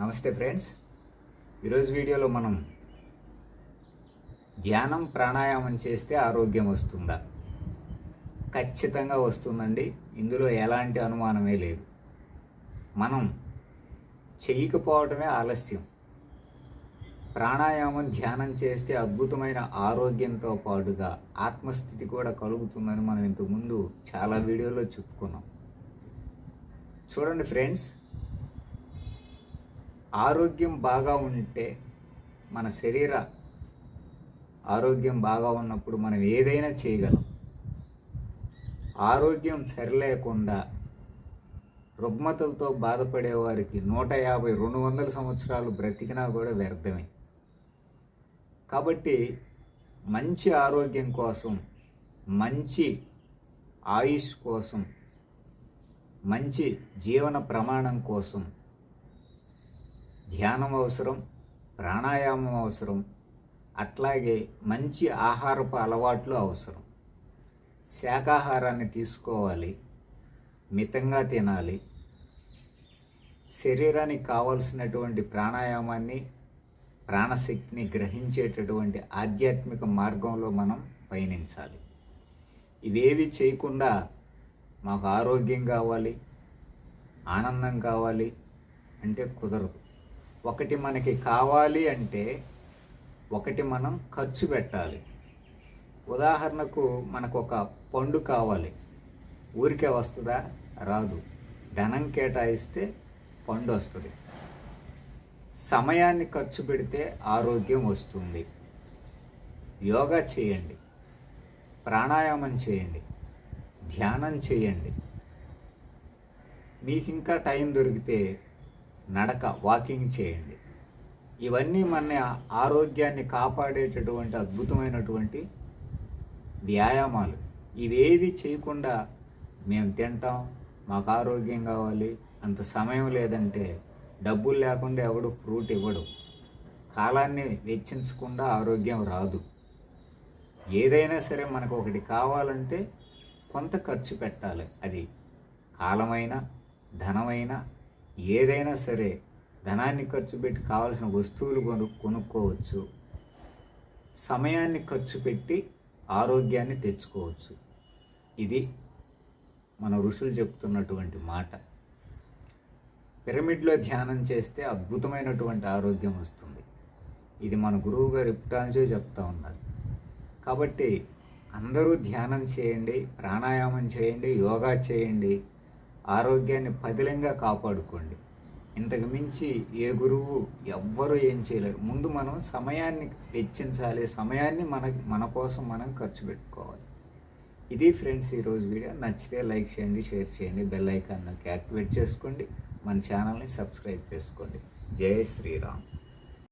నమస్తే ఫ్రెండ్స్. ఈరోజు వీడియోలో మనం ధ్యానం ప్రాణాయామం చేస్తే ఆరోగ్యం వస్తుందా? ఖచ్చితంగా వస్తుందండి. ఇందులో ఎలాంటి అనుమానమే లేదు. మనం చేయకపోవడమే ఆలస్యం. ప్రాణాయామం ధ్యానం చేస్తే అద్భుతమైన ఆరోగ్యంతో పాటుగా ఆత్మస్థితి కూడా కలుగుతుందని మనం ఇంతకుముందు చాలా వీడియోలో చెప్పుకున్నాం. చూడండి ఫ్రెండ్స్, ఆరోగ్యం బాగా ఉంటే, మన శరీర ఆరోగ్యం బాగా ఉన్నప్పుడు మనం ఏదైనా చేయగలం. ఆరోగ్యం సరిలేకుండా రుగ్మతలతో బాధపడే వారికి 150, 200 సంవత్సరాలు బ్రతికినా కూడా వ్యర్థమే. కాబట్టి మంచి ఆరోగ్యం కోసం, మంచి ఆయుష్ కోసం, మంచి జీవన ప్రమాణం కోసం ధ్యానం అవసరం, ప్రాణాయామం అవసరం, అట్లాగే మంచి ఆహారపు అలవాట్లు అవసరం. శాకాహారాన్ని తీసుకోవాలి, మితంగా తినాలి, శరీరానికి కావలసినటువంటి ప్రాణాయామాన్ని, ప్రాణశక్తిని గ్రహించేటటువంటి ఆధ్యాత్మిక మార్గంలో మనం పయనించాలి. ఇవేవి చేయకుండా మాకు ఆరోగ్యం కావాలి, ఆనందం కావాలి అంటే కుదరదు. ఒకటి మనకి కావాలి అంటే ఒకటి మనం ఖర్చు పెట్టాలి. ఉదాహరణకు మనకు ఒక పండు కావాలి, ఊరికే వస్తుందా? రాదు. ధనం కేటాయిస్తే పండు వస్తుంది. సమయాన్ని ఖర్చు పెడితే ఆరోగ్యం వస్తుంది. యోగా చేయండి, ప్రాణాయామం చేయండి, ధ్యానం చేయండి. మీకు ఇంకా టైం దొరికితే నడక, వాకింగ్ చేయండి. ఇవన్నీ మన ఆరోగ్యాన్ని కాపాడేటటువంటి అద్భుతమైనటువంటి వ్యాయామాలు. ఇవేవి చేయకుండా మేము తింటాం, మాకు ఆరోగ్యం కావాలి, అంత సమయం లేదంటే డబ్బులు లేకుండా ఎవడు ఫ్రూట్ ఇవ్వడు. కాలాన్ని వెచ్చించకుండా ఆరోగ్యం రాదు. ఏదైనా సరే మనకు ఒకటి కావాలంటే కొంత ఖర్చు పెట్టాలి. అది కాలమైనా, ధనమైనా, ఏదైనా సరే ధనాన్ని ఖర్చు పెట్టి కావాల్సిన వస్తువులు కొనుక్కోవచ్చు. సమయాన్ని ఖర్చు పెట్టి ఆరోగ్యాన్ని తెచ్చుకోవచ్చు. ఇది మన ఋషులు చెప్తున్నటువంటి మాట. పిరమిడ్లో ధ్యానం చేస్తే అద్భుతమైనటువంటి ఆరోగ్యం వస్తుంది. ఇది మన గురువు గారు ఎప్పటి నుంచో చెప్తా ఉన్నారు. కాబట్టి అందరూ ధ్యానం చేయండి, ప్రాణాయామం చేయండి, యోగా చేయండి, ఆరోగ్యాన్ని పదిలంగా కాపాడుకోండి. ఇంతకు మించి ఏ గురువు ఎవ్వరూ ఏం చేయలేరు. ముందు మనం సమయాన్ని వెచ్చించాలి, సమయాన్ని మన కోసం మనం ఖర్చు పెట్టుకోవాలి. ఇది ఫ్రెండ్స్ ఈరోజు వీడియో. నచ్చితే లైక్ చేయండి, షేర్ చేయండి, బెల్ ఐకాన్ యాక్టివేట్ చేసుకోండి, మన ఛానల్ని సబ్స్క్రైబ్ చేసుకోండి. జై శ్రీరామ్.